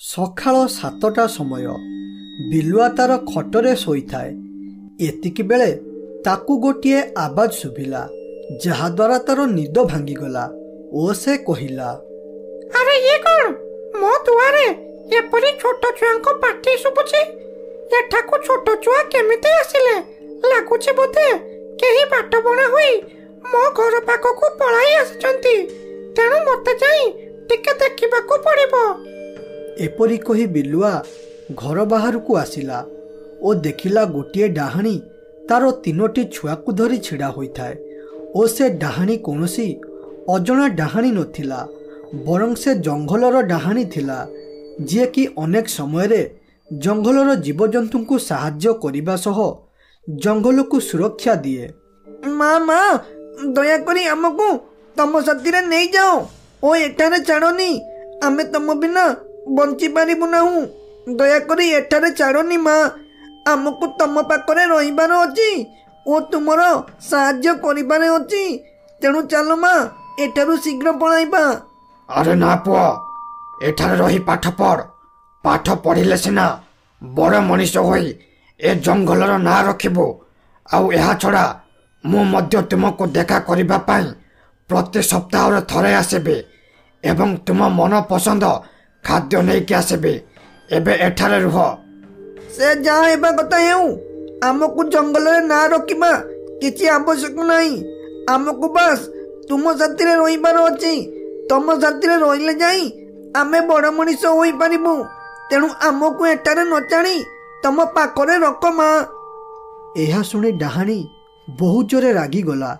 ସକାଳ 7ଟା ସମୟ। ବିଲୁଆ ତାର ଖଟରେ ଶୋଇଥାଏ। ଏତିକି ବେଳେ ତାକୁ ଗୋଟିଏ ଆବାଜ ଶୁଭିଲା, ଯାହାଦ୍ୱାରା ତାର ନିଦ ଭାଙ୍ଗିଗଲା ଓ ସେ କହିଲା, ଆରେ ଇଏ କଣ? ମୋ ଦୁଆରେ ଏପରି ଛୋଟ ଛୁଆଙ୍କ ପାଟି ଶୁଭୁଛି। ଏଠାକୁ ଛୋଟ ଛୁଆ କେମିତି ଆସିଲେ? ଲାଗୁଛି ବୋଧେ କେହି ବାଟ ବଣା ହୋଇ ମୋ ଘର ପାଖକୁ ପଳାଇ ଆସିଛନ୍ତି। ତେଣୁ ମୋତେ ଯାଇ ଟିକେ ଦେଖିବାକୁ ପଡ଼ିବ। ଏପରି କହି ବିଲୁଆ ଘର ବାହାରକୁ ଆସିଲା ଓ ଦେଖିଲା ଗୋଟିଏ ଡାହାଣୀ ତାର 3ଟି ଛୁଆକୁ ଧରି ଛିଡ଼ା ହୋଇଥାଏ ଓ ସେ ଡାହାଣୀ କୌଣସି ଅଜଣା ଡାହାଣୀ ନଥିଲା, ବରଂ ସେ ଜଙ୍ଗଲର ଡାହାଣୀ ଥିଲା, ଯିଏକି ଅନେକ ସମୟରେ ଜଙ୍ଗଲର ଜୀବଜନ୍ତୁଙ୍କୁ ସାହାଯ୍ୟ କରିବା ସହ ଜଙ୍ଗଲକୁ ସୁରକ୍ଷା ଦିଏ। ମା ଦୟାକରି ଆମକୁ ତମ ସାଥିରେ ନେଇଯାଅ ଓ ଏଠାରେ ଛାଡ଼ନି। ଆମେ ତମ ବିନା ବଞ୍ଚିପାରିବୁ ନାହୁଁ। ଦୟାକରି ଏଠାରେ ଛାଡ଼ନି ମା। ଆମକୁ ତମ ପାଖରେ ରହିବାର ଅଛି ଓ ତୁମର ସାହାଯ୍ୟ କରିବାର ଅଛି। ତେଣୁ ଚାଲ ମା, ଏଠାରୁ ଶୀଘ୍ର ପଳାଇବା। ଆରେ ନା ପୁଅ, ଏଠାରେ ରହି ପାଠ ପଢ଼। ପାଠ ପଢ଼ିଲେ ସିନା ବଡ଼ ମଣିଷ ହୋଇ ଏ ଜଙ୍ଗଲର ନାଁ ରଖିବୁ। ଆଉ ଏହା ଛଡ଼ା ମୁଁ ମଧ୍ୟ ତୁମକୁ ଦେଖା କରିବା ପାଇଁ ପ୍ରତି ସପ୍ତାହରେ ଥରେ ଆସିବି ଏବଂ ତୁମ ମନ ପସନ୍ଦ ଖାଦ୍ୟ ନେଇକି ଆସିବି। ଏବେ ଏଠାରେ ରୁହ। ସେ ଯାହା ହେବା କଥା ହେଉ, ଆମକୁ ଜଙ୍ଗଲରେ ନାଁ ରଖିବା କିଛି ଆବଶ୍ୟକ ନାହିଁ। ଆମକୁ ବାସ୍ ତୁମ ସାଥିରେ ରହିବାର ଅଛି। ତମ ସାଥିରେ ରହିଲେ ଯାଇ ଆମେ ବଡ଼ ମଣିଷ ହୋଇପାରିବୁ। ତେଣୁ ଆମକୁ ଏଠାରେ ନ ଛାଡ଼ି ତମ ପାଖରେ ରଖ ମା। ଏହା ଶୁଣି ଡାହାଣୀ ବହୁତ ଜୋରେ ରାଗିଗଲା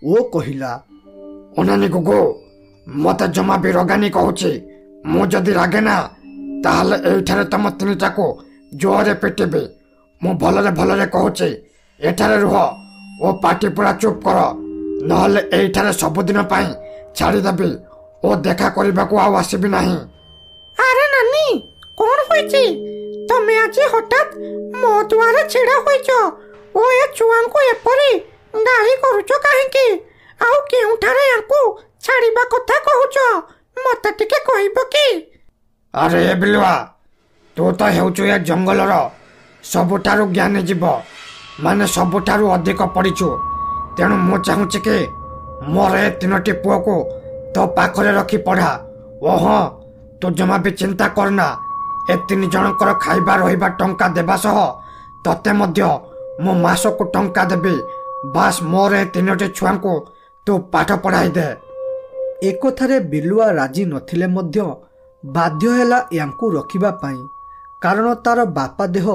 ଓ କହିଲା, ଅନାନି ଗୁଗୁ, ମୋତେ ଜମା ବି ରଗାନି କହୁଛି। ମୁଁ ଯଦି ରାଗେ ନା, ତାହେଲେ ଏଇଠାରେ ତମ 3ଟାକୁ ଜୋରରେ ପିଟିବି। ମୁଁ ଭଲରେ କହୁଛି, ଏଠାରେ ରୁହ ଓ ପାଟି ପୁରା ଚୁପ୍ କର, ନହେଲେ ଏଇଠାରେ ସବୁଦିନ ପାଇଁ ଛାଡ଼ିଦେବି ଓ ଦେଖା କରିବାକୁ ଆଉ ଆସିବି ନାହିଁ। ଆରେ ନାନୀ, କଣ ହୋଇଛି? ତମେ ଆଜି ହଠାତ୍ ମୋ ଦୁଆରେ ଛିଡ଼ା ହୋଇଛ ଓ ଏ ଛୁଆଙ୍କୁ ଏପରି ଗାଳି କରୁଛ କାହିଁକି? ଆଉ କେଉଁଠାରେ ୟାଙ୍କୁ ଛାଡ଼ିବା କଥା କହୁଛ? ମୋତେ ଟିକେ କହିବ କି? ଆରେ ଏ ବିଲୁଆ, ତୁ ତ ହେଉଛୁ ଏ ଜଙ୍ଗଲର ସବୁଠାରୁ ଜ୍ଞାନୀ ଜୀବ, ମାନେ ସବୁଠାରୁ ଅଧିକ ପଢ଼ିଛୁ। ତେଣୁ ମୁଁ ଚାହୁଁଛି କି ମୋର ଏ 3ଟି ପୁଅକୁ ତୋ ପାଖରେ ରଖି ପଢ଼ା। ଓ ହଁ, ତୁ ଜମା ବି ଚିନ୍ତା କରନା। ଏ 3 ଜଣଙ୍କର ଖାଇବା ରହିବା ଟଙ୍କା ଦେବା ସହ ତତେ ମଧ୍ୟ ମୁଁ ମାସକୁ ଟଙ୍କା ଦେବି। ବାସ୍ ମୋର ଏ 3ଟି ଛୁଆଙ୍କୁ ତୁ ପାଠ ପଢ଼ାଇ ଦେ। ଏକଥାରେ ବିଲୁଆ ରାଜି ନଥିଲେ ମଧ୍ୟ ବାଧ୍ୟ ହେଲା ୟାଙ୍କୁ ରଖିବା ପାଇଁ, କାରଣ ତାର ବାପା ଦେହ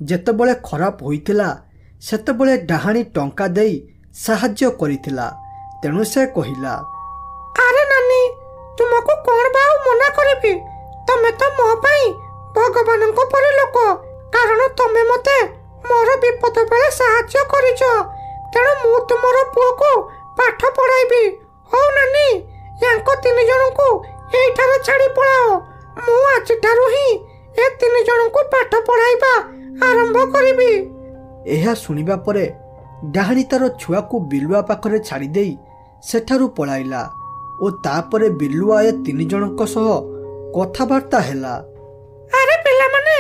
ଯେତେବେଳେ ଖରାପ ହୋଇଥିଲା ସେତେବେଳେ ଡାହାଣୀ ଟଙ୍କା ଦେଇ ସାହାଯ୍ୟ କରିଥିଲା। ତେଣୁ ସେ କହିଲା, ଆରେ ନାନୀ, ତୁମକୁ କଣ ବା ଆଉ ମନା କରିବି? ତମେ ତ ମୋ ପାଇଁ ଭଗବାନଙ୍କ ପରି ଲୋକ, କାରଣ ତମେ ମୋତେ ମୋର ବିପଦ ବେଳେ ସାହାଯ୍ୟ କରିଛ। ତେଣୁ ମୁଁ ତୁମର ପୁଅକୁ ପାଠ ପଢ଼ାଇବି। ହଉ ନାନୀ, ୟାଙ୍କ 3 ଜଣଙ୍କୁ ଏଇଠାରେ ଛାଡ଼ି ପଳାଅ। ମୁଁ ଆଜିଠାରୁ ହିଁ ଏ 3 ଜଣଙ୍କୁ ପାଠ ପଢ଼ାଇବା ଆରମ୍ଭ କରିବି। ଏହା ଶୁଣିବା ପରେ ଡାହାଣୀ ତାର ଛୁଆକୁ ବିଲୁଆ ପାଖରେ ଛାଡ଼ିଦେଇ ସେଠାରୁ ପଳାଇଲା ଓ ତାପରେ ବିଲୁଆ ଏ 3 ଜଣଙ୍କ ସହ କଥାବାର୍ତ୍ତା ହେଲା। ଆରେ ପିଲାମାନେ,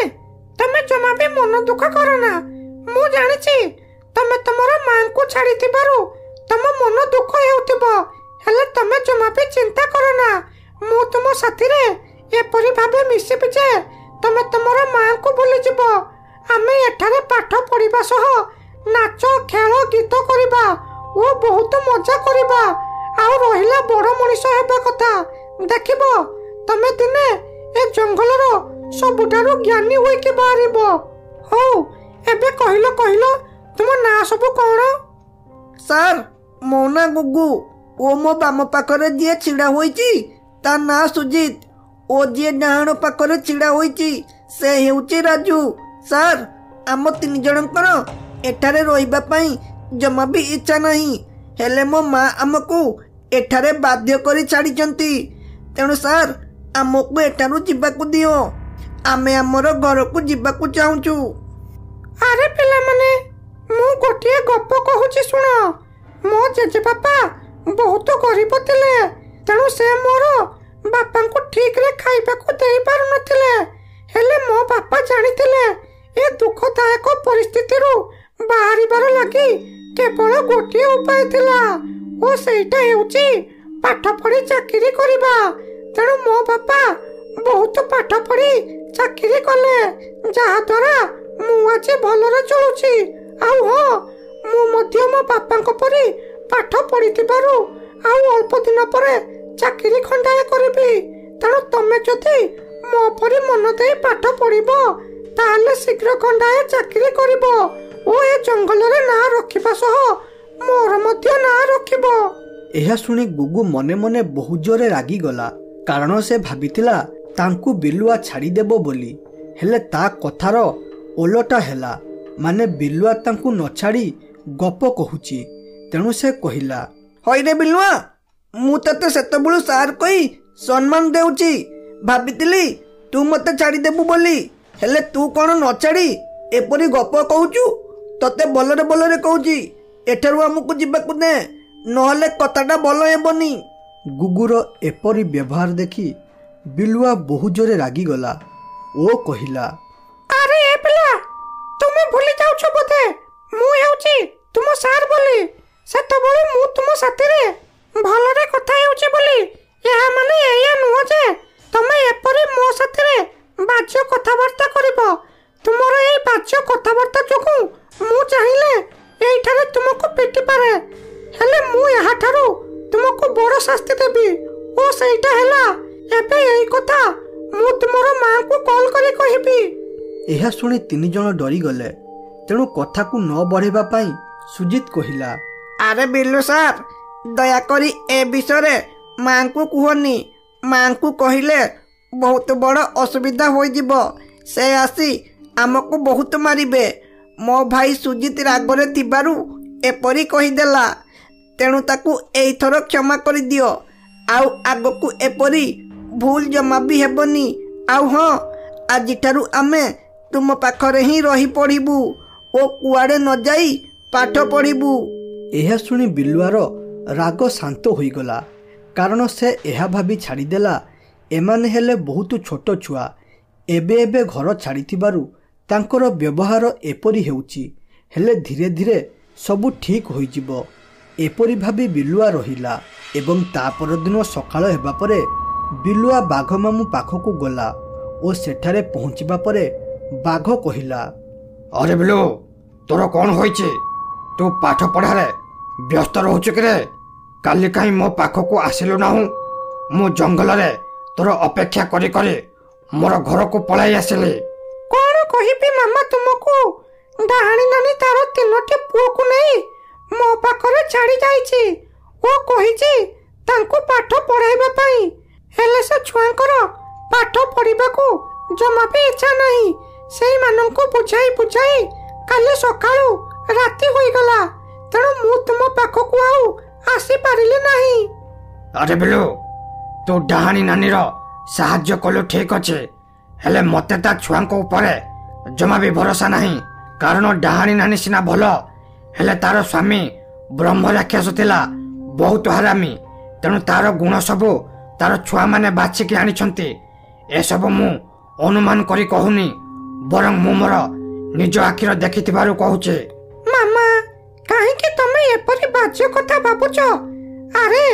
ତମେ ଜମା ବି ମନ ଦୁଃଖ କରନା। ମୁଁ ଜାଣିଛି ତମେ ତମର ମାଙ୍କୁ ଛାଡ଼ିଥିବାରୁ ତମ ମନ ଦୁଃଖ ହେଉଥିବ, ହେଲେ ତମେ ଜମା ବି ଚିନ୍ତା କରନା। ମୁଁ ତୁମ ସାଥିରେ ଏପରି ଭାବେ ମିଶିବି ଯେ ତମେ ତମର ମାଙ୍କୁ ଭୁଲିଯିବ। ଆମେ ଏଠାରେ ପାଠ ପଢ଼ିବା ସହ ନାଚ, ଖେଳ, ଗୀତ କରିବା ଓ ବହୁତ ମଜା କରିବା। ଆଉ ରହିଲା ବଡ଼ ମଣିଷ ହେବା କଥା, ଦେଖିବ ତମେ ଦିନେ ଏ ଜଙ୍ଗଲର ସବୁଠାରୁ ଜ୍ଞାନୀ ହୋଇକି ବାହାରିବ। ହଉ, ଏବେ କହିଲ ତୁମ ନାଁ ସବୁ କଣ? ସାର୍, ମୋ ନାଁ ଗୁଗୁ ଓ ମୋ ବାମ ପାଖରେ ଯିଏ ଛିଡ଼ା ହୋଇଛି ତା ନାଁ ସୁଜିତ ଓ ଯିଏ ଡାହାଣ ପାଖରେ ଛିଡ଼ା ହୋଇଛି ସେ ହେଉଛି ରାଜୁ। ସାର୍, ଆମ 3 ଜଣଙ୍କର ଏଠାରେ ରହିବା ପାଇଁ ଜମା ବି ଇଚ୍ଛା ନାହିଁ, ହେଲେ ମୋ ମା ଆମକୁ ଏଠାରେ ବାଧ୍ୟ କରି ଛାଡ଼ିଛନ୍ତି। ତେଣୁ ସାର୍, ଆମକୁ ଏଠାରୁ ଯିବାକୁ ଦିଅ। ଆମେ ଆମର ଘରକୁ ଯିବାକୁ ଚାହୁଁଛୁ। ଆରେ ପିଲାମାନେ, ମୁଁ ଗୋଟିଏ ଗପ କହୁଛି ଶୁଣ। ମୋ ଜେଜେବାପା ବହୁତ ଗରିବ ଥିଲେ, ତେଣୁ ସେ ମୋର ବାପାଙ୍କୁ ଠିକରେ ଖାଇବାକୁ ଦେଇପାରୁନଥିଲେ। ଗୋଟିଏ ଉପାୟ ଥିଲା ଓ ସେଇଟା ହେଉଛି ପାଠ ପଢି ଚାକିରି କରିବା। ତେଣୁ ମୋ ବାପା ବହୁତ ପାଠ ପଢି ଚାକିରି କଲେ, ଯାହା ଦ୍ୱାରା ମୁଁ ଆଜି ଭଲରେ ଚଳୁଛି। ଆଉ ହଁ, ମୁଁ ମଧ୍ୟ ମୋ ବାପାଙ୍କ ପରି ପାଠ ପଢିଥିବାରୁ ଆଉ ଅଳ୍ପ ଦିନ ପରେ ଚାକିରି ଖଣ୍ଡାଏ କରିବି। ତେଣୁ ତମେ ଯଦି ମୋ ପରି ମନ ଦେଇ ପାଠ ପଢିବ ତାହେଲେ ଶୀଘ୍ର ଖଣ୍ଡାଏ ଚାକିରି କରିବ ଓ ଏ ଜଙ୍ଗଲରେ ନାଁ ରଖିବା ସହ ମୋର ମଧ୍ୟ ନାଁ ରଖିବ। ଏହା ଶୁଣି ଗୁଗୁ ମନେ ମନେ ବହୁ ଜୋରେ ରାଗିଗଲା, କାରଣ ସେ ଭାବିଥିଲା ତାଙ୍କୁ ବିଲୁଆ ଛାଡ଼ିଦେବ ବୋଲି। ହେଲେ ତା କଥାର ଓଲଟା ହେଲା, ମାନେ ବିଲୁଆ ତାଙ୍କୁ ନ ଛାଡ଼ି ଗପ କହୁଛି। ତେଣୁ ସେ କହିଲା, ହଇରେ ବିଲୁଆ, ମୁଁ ତତେ ସେତେବେଳୁ ସାର୍ କହି ସମ୍ମାନ ଦେଉଛି। ଭାବିଥିଲି ତୁ ମତେ ଛାଡ଼ିଦେବୁ ବୋଲି, ହେଲେ ତୁ କ'ଣ ନ ଛାଡ଼ି ଏପରି ଗପ କହୁଛୁ? ତତେ ଭଲରେ ଭଲରେ କହୁଛି, ଏଠାରୁ ଆମକୁ ଯିବାକୁ ଦେ, ନହେଲେ କଥାଟା ଭଲ ହେବନି। ଗୁଗୁର ଏପରି ବ୍ୟବହାର ଦେଖି ବିଲୁଆ ବହୁ ଜୋରେ ରାଗିଗଲା ଓ କହିଲା, ଆରେ ଏ ପିଲା, ତୁମେ ଭୁଲି ଯାଉଛ ବୋଧେ ମୁଁ ହେଉଛି ତୁମ ସାର୍ ବୋଲି। ସେତେବେଳେ ମୁଁ ତୁମ ସାଥିରେ ଭଲରେ କଥା ହେଉଛି ବୋଲି ଏହା ମାନେ ଏଇଆ ନୁହଁ ଯେ ତମେ ଏପରି ମୋ ସାଥିରେ ବାଜ୍ୟ କଥାବାର୍ତ୍ତା କରିବ। ତୁମର ଏଇ ବାଜ୍ୟ କଥାବାର୍ତ୍ତା ଯୋଗୁଁ ମୁଁ ଚାହିଁଲେ ଏଇଠାରେ ତୁମକୁ ପିଟି ପାରେ, ହେଲେ ମୁଁ ଏହାଠାରୁ ତୁମକୁ ବଡ଼ ଶାସ୍ତି ଦେବି ଓ ସେଇଟା ହେଲା ଏବେ ଏଇ କଥା ମୁଁ ତୁମର ମାଙ୍କୁ କଲ୍ କରି କହିବି। ଏହା ଶୁଣି ତିନି ଜଣ ଡରିଗଲେ। ତେଣୁ କଥାକୁ ନ ବଢ଼େଇବା ପାଇଁ ସୁଜିତ କହିଲା, ଆରେ ବିଲୁ ସାର୍, ଦୟାକରି ଏ ବିଷୟରେ ମାଙ୍କୁ କୁହନି। ମାଙ୍କୁ କହିଲେ ବହୁତ ବଡ଼ ଅସୁବିଧା ହୋଇଯିବ। ସେ ଆସି ଆମକୁ ବହୁତ ମାରିବେ। ମୋ ଭାଇ ସୁଜିତ ରାଗରେ ଥିବାରୁ ଏପରି କହିଦେଲା। ତେଣୁ ତାକୁ ଏଇଥର କ୍ଷମା କରିଦିଅ, ଆଉ ଆଗକୁ ଏପରି ଭୁଲ ଜମା ବି ହେବନି। ଆଉ ହଁ, ଆଜିଠାରୁ ଆମେ ତୁମ ପାଖରେ ହିଁ ରହି ପଡ଼ିବୁ ଓ କୁଆଡ଼େ ନ ଯାଇ ପାଠ ପଢ଼ିବୁ। ଏହା ଶୁଣି ବିଲୁଆର ରାଗ ଶାନ୍ତ ହୋଇଗଲା, କାରଣ ସେ ଏହା ଭାବି ଛାଡ଼ିଦେଲା ଏମାନେ ହେଲେ ବହୁତ ଛୋଟ ଛୁଆ, ଏବେ ଏବେ ଘର ଛାଡ଼ିଥିବାରୁ ତାଙ୍କର ବ୍ୟବହାର ଏପରି ହେଉଛି। ହେଲେ ଧୀରେ ଧୀରେ ସବୁ ଠିକ୍ ହୋଇଯିବ, ଏପରି ଭାବି ବିଲୁଆ ରହିଲା। ଏବଂ ତା ପରଦିନ ସକାଳ ହେବା ପରେ ବିଲୁଆ ବାଘ ମାମୁଁ ପାଖକୁ ଗଲା ଓ ସେଠାରେ ପହଞ୍ଚିବା ପରେ ବାଘ କହିଲା, ଅରେ ବିଲୁ, ତୋର କ'ଣ ହୋଇଛି? ତୁ ପାଠ ପଢ଼ାରେ ବ୍ୟସ୍ତ ରହୁଛୁ କିରେ? କାଲି କାହିଁ ମୋ ପାଖକୁ ଆସିଲୁ ନାହୁଁ? ମୁଁ ଜଙ୍ଗଲରେ ତୋର ଅପେକ୍ଷା କରି କରି ମୋର ଘରକୁ ପଳାଇ ଆସିଲି। କ'ଣ କହିବି ମାମା ତୁମକୁ? ଡାହାଣୀ ନାନୀ ତାର 3ଟି ପୁଅକୁ ନେଇ ମୋ ପାଖରେ ଛାଡ଼ି ଯାଇଛି ଓ କହିଛି ତାଙ୍କୁ ପାଠ ପଢ଼ାଇବା ପାଇଁ। ହେଲେ ସେ ଛୁଆଙ୍କର ପାଠ ପଢ଼ିବାକୁ ଜମା ବି ଇଚ୍ଛା ନାହିଁ। ସେଇମାନଙ୍କୁ ବୁଝାଇ ବୁଝାଇ କାଲି ସକାଳୁ ରାତି ହୋଇଗଲା। ତେଣୁ ମୁଁ ତୁମ ପାଖକୁ ଆଉ ଆସିପାରିଲି ନାହିଁ। ଆରେ ବିଲୁ, ତୁ ଡାହାଣୀ ନାନୀର ସାହାଯ୍ୟ କଲୁ ଠିକ୍ ଅଛି, ହେଲେ ମୋତେ ତା ଛୁଆଙ୍କ ଉପରେ ଜମା ବି ଭରସା ନାହିଁ। କାରଣ ଡାହାଣୀ ନାନୀ ସିନା ଭଲ, ହେଲେ ତାର ସ୍ୱାମୀ ବ୍ରହ୍ମ ରାକ୍ଷସ ଥିଲା, ବହୁତ ହାରାମି। ତେଣୁ ତାର ଗୁଣ ସବୁ ତାର ଛୁଆମାନେ ବାଛିକି ଆଣିଛନ୍ତି। ଏସବୁ ମୁଁ ଅନୁମାନ କରି କହୁନି, ବରଂ ମୁଁ ମୋର ନିଜ ଆଖିର ଦେଖିଥିବାରୁ କହୁଛି। ମାମା, କାହିଁକି ତମେ ଏପରି ବାଜ୍ୟ କଥା ଭାବୁଛ? ଆରେ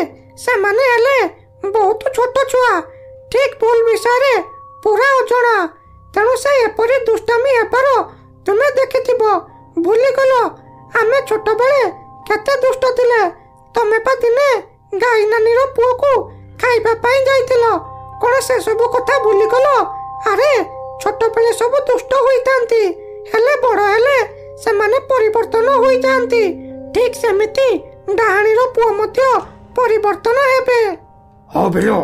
ସେମାନେ ହେଲେ ବହୁତ ଛୋଟ ଛୁଆ, ଠିକ୍ ଭୁଲ ବିଷୟରେ ପୁରା ଅଜଣା। ତେଣୁ ସେ ଏପରି ଦୁଷ୍ଟାମି ହେବାର ତୁମେ ଦେଖିଥିବ। ଭୁଲିଗଲ ଆମେ ଛୋଟବେଳେ କେତେ ଦୁଷ୍ଟ ଥିଲେ? ତମେ ପା ଦିନେ ଗାଈ ନାନୀର ପୁଅକୁ ଖାଇବା ପାଇଁ ଯାଇଥିଲ, କ'ଣ ସେସବୁ କଥା ଭୁଲିଗଲ? ଆରେ ଛୋଟବେଳେ ସବୁ ଦୁଷ୍ଟ ହୋଇଥାନ୍ତି, ହେଲେ ବଡ଼ ହେଲେ ସେମାନେ ପରିବର୍ତ୍ତନ ହୋଇଯାଆନ୍ତି। ଠିକ୍ ସେମିତି ଡାହାଣୀର ପୁଅ ମଧ୍ୟ ପରିବର୍ତ୍ତନ ହେବେ। ହଉ ବିଲୁ,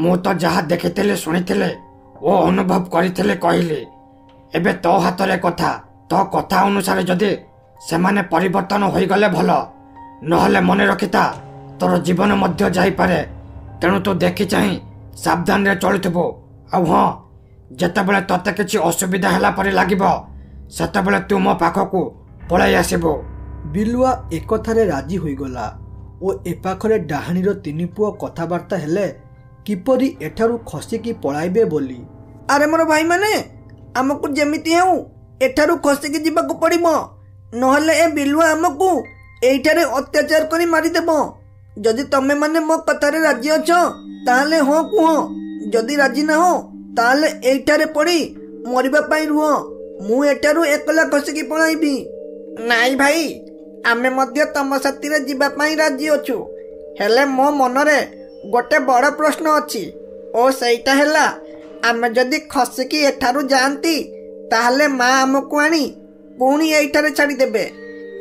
ମୁଁ ତ ଯାହା ଦେଖିଥିଲି, ଶୁଣିଥିଲି ଓ ଅନୁଭବ କରିଥିଲି କହିଲି। ଏବେ ତୋ ହାତରେ କଥା। ତୋ କଥା ଅନୁସାରେ ଯଦି ସେମାନେ ପରିବର୍ତ୍ତନ ହୋଇଗଲେ ଭଲ, ନହେଲେ ମନେ ରଖିଥା ତୋର ଜୀବନ ମଧ୍ୟ ଯାଇପାରେ। ତେଣୁ ତୁ ଦେଖି ଚାହିଁ ସାବଧାନରେ ଚଳୁଥିବୁ। ଆଉ ହଁ, ଯେତେବେଳେ ତୋତେ କିଛି ଅସୁବିଧା ହେଲା ପରି ଲାଗିବ ସେତେବେଳେ ତୁ ମୋ ପାଖକୁ ପଳାଇ ଆସିବୁ। ବିଲୁଆ ଏକଥାରେ ରାଜି ହୋଇଗଲା ଓ ଏପାଖରେ ଡାହାଣୀର 3 ପୁଅ କଥାବାର୍ତ୍ତା ହେଲେ କିପରି ଏଠାରୁ ଖସିକି ପଳାଇବେ ବୋଲି। ଆରେ ମୋର ଭାଇମାନେ, ଆମକୁ ଯେମିତି ହେଉ ଏଠାରୁ ଖସିକି ଯିବାକୁ ପଡ଼ିବ, ନହେଲେ ଏ ବିଲୁଆ ଆମକୁ ଏଇଠାରେ ଅତ୍ୟାଚାର କରି ମାରିଦେବ। ଯଦି ତମେ ମାନେ ମୋ କଥାରେ ରାଜି ଅଛ ତାହେଲେ ହଁ କୁହ, ଯଦି ରାଜି ନାହ ତାହେଲେ ଏଇଠାରେ ପଡ଼ି ମରିବା ପାଇଁ ରୁହ। ମୁଁ ଏଠାରୁ ଏକଲା ଖସିକି ପଳାଇବି। ନାଇଁ ଭାଇ, ଆମେ ମଧ୍ୟ ତମ ସାଥିରେ ଯିବା ପାଇଁ ରାଜି ଅଛୁ, ହେଲେ ମୋ ମନରେ ଗୋଟେ ବଡ଼ ପ୍ରଶ୍ନ ଅଛି। ଓ ସେଇଟା ହେଲା, ଆମେ ଯଦି ଖସିକି ଏଠାରୁ ଯାଆନ୍ତି ତାହେଲେ ମା ଆମକୁ ଆଣି ପୁଣି ଏଇଠାରେ ଛାଡ଼ିଦେବେ।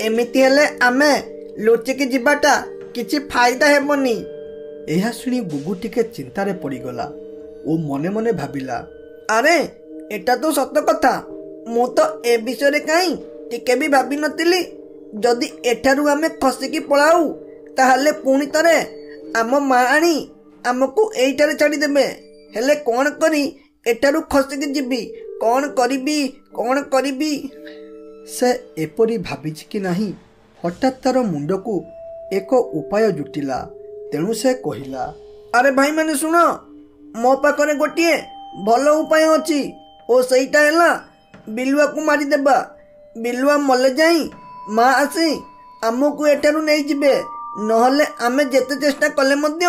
ଏମିତି ହେଲେ ଆମେ ଲୁଚିକି ଯିବାଟା କିଛି ଫାଇଦା ହେବନି। ଏହା ଶୁଣି ଗୁଗୁ ଟିକେ ଚିନ୍ତାରେ ପଡ଼ିଗଲା ଓ ମନେ ମନେ ଭାବିଲା, ଆରେ ଏଟା ତ ସତ କଥା। ମୁଁ ତ ଏ ବିଷୟରେ କାହିଁ ଟିକେ ବି ଭାବିନଥିଲି। ଯଦି ଏଠାରୁ ଆମେ ଖସିକି ପଳାଉ ତାହେଲେ ପୁଣି ଥରେ ଆମ ମା ଆଣି ଆମକୁ ଏଇଠାରେ ଛାଡ଼ିଦେବେ। ହେଲେ କ'ଣ କରି ଏଠାରୁ ଖସିକି ଯିବି? କ'ଣ କରିବି? ସେ ଏପରି ଭାବିଛି କି ନାହିଁ, ହଠାତ୍ ତାର ମୁଣ୍ଡକୁ ଏକ ଉପାୟ ଜୁଟିଲା। ତେଣୁ ସେ କହିଲା, ଆରେ ଭାଇମାନେ ଶୁଣ, ମୋ ପାଖରେ ଗୋଟିଏ ଭଲ ଉପାୟ ଅଛି ଓ ସେଇଟା ହେଲା ବିଲୁଆକୁ ମାରିଦେବା। ବିଲୁଆ ମଲେ ଯାଇ ମା ଆସି ଆମକୁ ଏଠାରୁ ନେଇଯିବେ, ନହେଲେ ଆମେ ଯେତେ ଚେଷ୍ଟା କଲେ ମଧ୍ୟ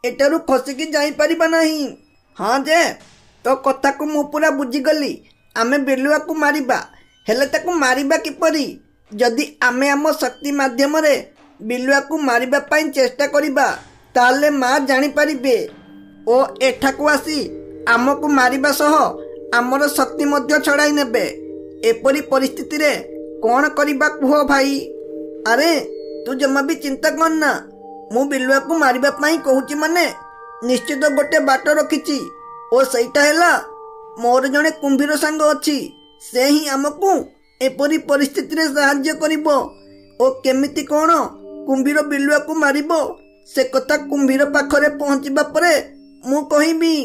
ଏଠାରୁ ଖସିକି ଯାଇପାରିବା ନାହିଁ। ହଁ ଯେ, ତୋ କଥାକୁ ମୁଁ ପୁରା ବୁଝିଗଲି। ଆମେ ବିଲୁଆକୁ ମାରିବା, ହେଲେ ତାକୁ ମାରିବା କିପରି? ଯଦି ଆମେ ଆମ ଶକ୍ତି ମାଧ୍ୟମରେ ବିଲୁଆକୁ ମାରିବା ପାଇଁ ଚେଷ୍ଟା କରିବା ତାହେଲେ ମା ଜାଣିପାରିବେ ଓ ଏଠାକୁ ଆସି ଆମକୁ ମାରିବା ସହ ଆମର ଶକ୍ତି ମଧ୍ୟ ଛଡ଼ାଇ ନେବେ। ଏପରି ପରିସ୍ଥିତିରେ କ'ଣ କରିବା କୁହ ଭାଇ? ଆରେ ତୁ ଜମା ବି ଚିନ୍ତା କରନା। ମୁଁ ବିଲୁଆକୁ ମାରିବା ପାଇଁ କହୁଛି ମାନେ ନିଶ୍ଚିତ ଗୋଟେ ବାଟ ରଖିଛି ଓ ସେଇଟା ହେଲା, ମୋର ଜଣେ କୁମ୍ଭୀର ସାଙ୍ଗ ଅଛି। ସେ ହିଁ ଆମକୁ ଏପରି ପରିସ୍ଥିତିରେ ସାହାଯ୍ୟ କରିବ। ଓ କେମିତି କ'ଣ କୁମ୍ଭୀର ବିଲୁଆକୁ ମାରିବ ସେ କଥା କୁମ୍ଭୀର ପାଖରେ ପହଞ୍ଚିବା ପରେ ମୁଁ କହିବି।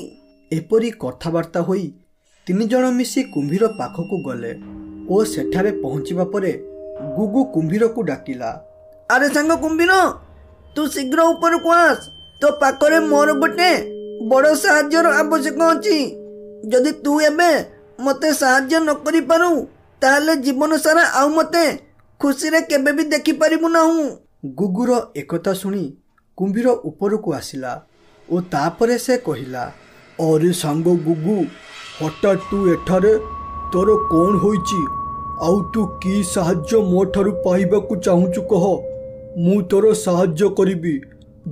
ଏପରି କଥାବାର୍ତ୍ତା ହୋଇ 3 ଜଣ ମିଶି କୁମ୍ଭୀର ପାଖକୁ ଗଲେ ଓ ସେଠାରେ ପହଞ୍ଚିବା ପରେ ଗୁଗୁ କୁମ୍ଭୀରକୁ ଡାକିଲା, ଆରେ ସାଙ୍ଗ କୁମ୍ଭୀର, ତୁ ଶୀଘ୍ର ଉପରକୁ ଆସ। ତୋ ପାଖରେ ମୋର ଗୋଟେ ବଡ଼ ସାହାଯ୍ୟର ଆବଶ୍ୟକ ଅଛି। ଯଦି ତୁ ଏବେ ମୋତେ ସାହାଯ୍ୟ ନ କରିପାରୁ ତାହେଲେ ଜୀବନ ସାରା ଆଉ ମୋତେ ଖୁସିରେ କେବେ ବି ଦେଖିପାରିବୁ ନାହୁଁ। ଗୁଗୁର ଏକଥା ଶୁଣି କୁମ୍ଭୀର ଉପରକୁ ଆସିଲା ଓ ତାପରେ ସେ କହିଲା, ଅରେ ସାଙ୍ଗ ଗୁଗୁ, ହଠାତ୍ ତୁ ଏଠାରେ? ତୋର କ'ଣ ହୋଇଛି? ଆଉ ତୁ କି ସାହାଯ୍ୟ ମୋ ଠାରୁ ପାଇବାକୁ ଚାହୁଁଛୁ କହ? ମୁଁ ତୋର ସାହାଯ୍ୟ କରିବି।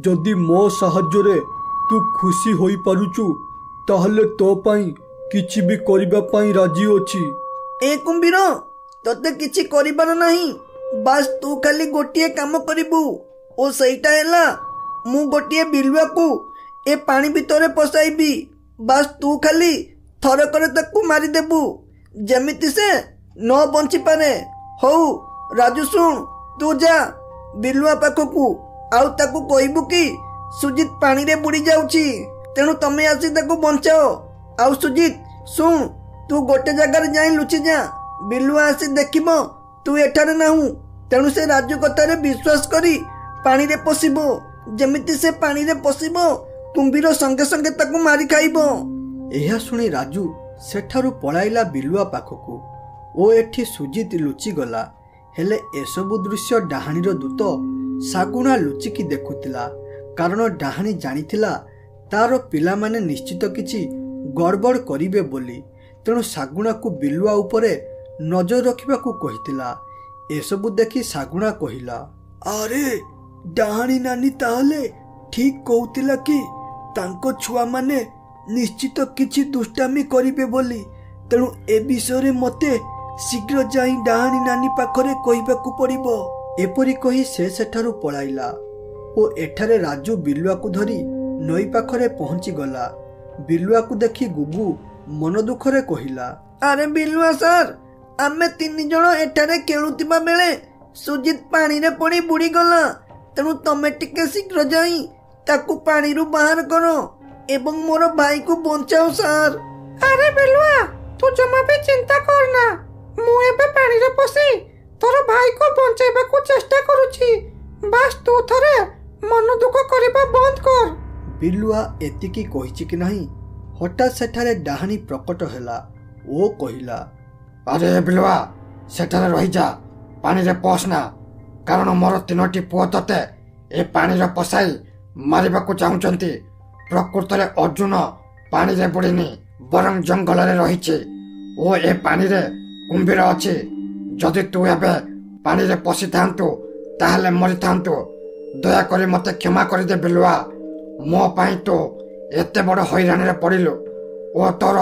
ଯଦି ମୋ ସାହାଯ୍ୟରେ ତୁ ଖୁସି ହୋଇପାରୁଛୁ ତାହେଲେ ତୋ ପାଇଁ କିଛି ବି କରିବା ପାଇଁ ରାଜି ଅଛି। ଏ କୁମ୍ଭୀର, ତତେ କିଛି କରିବାର ନାହିଁ। ବାସ୍ ତୁ ଖାଲି ଗୋଟିଏ କାମ କରିବୁ ଓ ସେଇଟା ହେଲା, ମୁଁ ଗୋଟିଏ ବିଲୁଆକୁ ଏ ପାଣି ଭିତରେ ପଶାଇବି। ବାସ୍ ତୁ ଖାଲି ଥରକରେ ତାକୁ ମାରିଦେବୁ, ଯେମିତି ସେ ନ ବଞ୍ଚିପାରେ। ହଉ ରାଜୁ, ଶୁଣ, ତୁ ଯା ବିଲୁଆ ପାଖକୁ ଆଉ ତାକୁ କହିବୁ କି ସୁଜିତ ପାଣିରେ ବୁଡ଼ି ଯାଉଛି, ତେଣୁ ତମେ ଆସି ତାକୁ ବଞ୍ଚାଅ। ଆଉ ସୁଜିତ ଶୁଣ, ତୁ ଗୋଟେ ଜାଗାରେ ଯାଇ ଲୁଚିଯା। ବିଲୁଆ ଆସି ଦେଖିବ ତୁ ଏଠାରେ ନାହୁଁ, ତେଣୁ ସେ ରାଜୁ କଥାରେ ବିଶ୍ୱାସ କରି ପାଣିରେ ପଶିବ। ଯେମିତି ସେ ପାଣିରେ ପଶିବ କୁମ୍ଭୀର ସଙ୍ଗେ ସଙ୍ଗେ ତାକୁ ମାରି ଖାଇବ। ଏହା ଶୁଣି ରାଜୁ ସେଠାରୁ ପଳାଇଲା ବିଲୁଆ ପାଖକୁ ଓ ଏଠି ସୁଜିତ ଲୁଚିଗଲା। ହେଲେ ଏସବୁ ଦୃଶ୍ୟ ଡାହାଣୀର ଦୂତ ଶାଗୁଣା ଲୁଚିକି ଦେଖୁଥିଲା, କାରଣ ଡାହାଣୀ ଜାଣିଥିଲା ତାର ପିଲାମାନେ ନିଶ୍ଚିତ କିଛି ଗଡ଼ବଡ଼ କରିବେ ବୋଲି। ତେଣୁ ଶାଗୁଣାକୁ ବିଲୁଆ ଉପରେ ନଜର ରଖିବାକୁ କହିଥିଲା। ଏସବୁ ଦେଖି ଶାଗୁଣା କହିଲା, ଆରେ ଡାହାଣୀ ନାନୀ ତାହେଲେ ଠିକ୍ କହୁଥିଲା କି ତାଙ୍କ ଛୁଆମାନେ ନିଶ୍ଚିତ କିଛି ଦୁଷ୍ଟାମି କରିବେ ବୋଲି। ତେଣୁ ଏ ବିଷୟରେ ମୋତେ ଶୀଘ୍ର ଯାଇ ଡାହାଣୀ ନାନୀ ପାଖରେ କହିବାକୁ ପଡ଼ିବ। ଏପରି କହି ସେ ସେଠାରୁ ପଳାଇଲା ଓ ଏଠାରେ ରାଜୁ ବିଲୁଆକୁ ଧରି ନଈ ପାଖରେ ପହଞ୍ଚିଗଲା। ବିଲୁଆକୁ ଦେଖି ଗୁଗୁ ମନ ଦୁଃଖରେ କହିଲା, ଆରେ ବିଲୁଆ ସାର୍, ଆମେ 3 ଜଣ ଏଠାରେ ଖେଳୁଥିବା ବେଳେ ସୁଜିତ ପାଣିରେ ପଡ଼ି ବୁଡ଼ିଗଲା। ତେଣୁ ତମେ ଟିକେ ଶୀଘ୍ର ଯାଇ ତାକୁ ପାଣିରୁ ବାହାର କର ଏବଂ ମୋର ଭାଇକୁ ବଞ୍ଚାଅ ସାର୍। ଆରେ ବିଲୁଆ, ତୁ ଜମା ବି ଚିନ୍ତା କରନା। ମୁଁ ଏବେ ପାଣିରେ ପଶି ତୋର ଭାଇକୁ ବଞ୍ଚାଇବାକୁ ଚେଷ୍ଟା କରୁଛି। ବାସ୍ ତୁ ଥରେ ମନ ଦୁଃଖ କରିବା ବନ୍ଦ କର। ବିଲୁଆ ଏତିକି କହିଛି କି ନାହିଁ, ହଠାତ୍ ସେଠାରେ ଡାହାଣୀ ପ୍ରକଟ ହେଲା ଓ କହିଲା, ଆରେ ବିଲୁଆ, ସେଠାରେ ରହିଯା, ପାଣିରେ ପଶନା, କାରଣ ମୋର 3ଟି ପୁଅ ତତେ ଏ ପାଣିରେ ପଶାଇ ମାରିବାକୁ ଚାହୁଁଛନ୍ତି। ପ୍ରକୃତରେ ଅର୍ଜୁନ ପାଣିରେ ବୁଡ଼ିନି, ବରଂ ଜଙ୍ଗଲରେ ରହିଛି ଓ ଏ ପାଣିରେ କୁମ୍ଭୀର ଅଛି। ଯଦି ତୁ ଏବେ ପାଣିରେ ପଶିଥାନ୍ତୁ ତାହେଲେ ମରିଥାନ୍ତୁ। ଦୟାକରି ମୋତେ କ୍ଷମା କରିଦେ ବିଲୁଆ। ମୋ ପାଇଁ ତୁ ଏତେ ବଡ଼ ହଇରାଣରେ ପଡ଼ିଲୁ ଓ ତୋର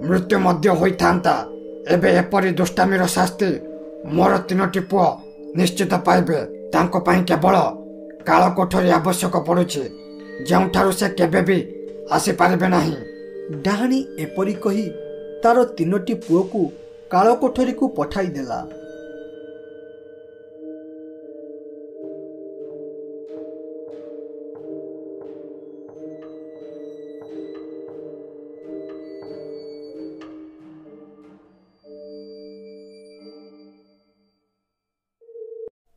ମୃତ୍ୟୁ ମଧ୍ୟ ହୋଇଥାନ୍ତା। ଏବେ ଏପରି ଦୁଷ୍ଟାମିର ଶାସ୍ତି ମୋର 3ଟି ପୁଅ ନିଶ୍ଚିତ ପାଇବେ। ତାଙ୍କ ପାଇଁ କେବଳ କାଳ କୋଠରୀ ଆବଶ୍ୟକ ପଡ଼ୁଛି, ଯେଉଁଠାରୁ ସେ କେବେ ବି ଆସିପାରିବେ ନାହିଁ। ଡାହାଣୀ ଏପରି କହି ତାର 3ଟି ପୁଅକୁ କାଳ କୋଠରୀକୁ ପଠାଇଦେଲା।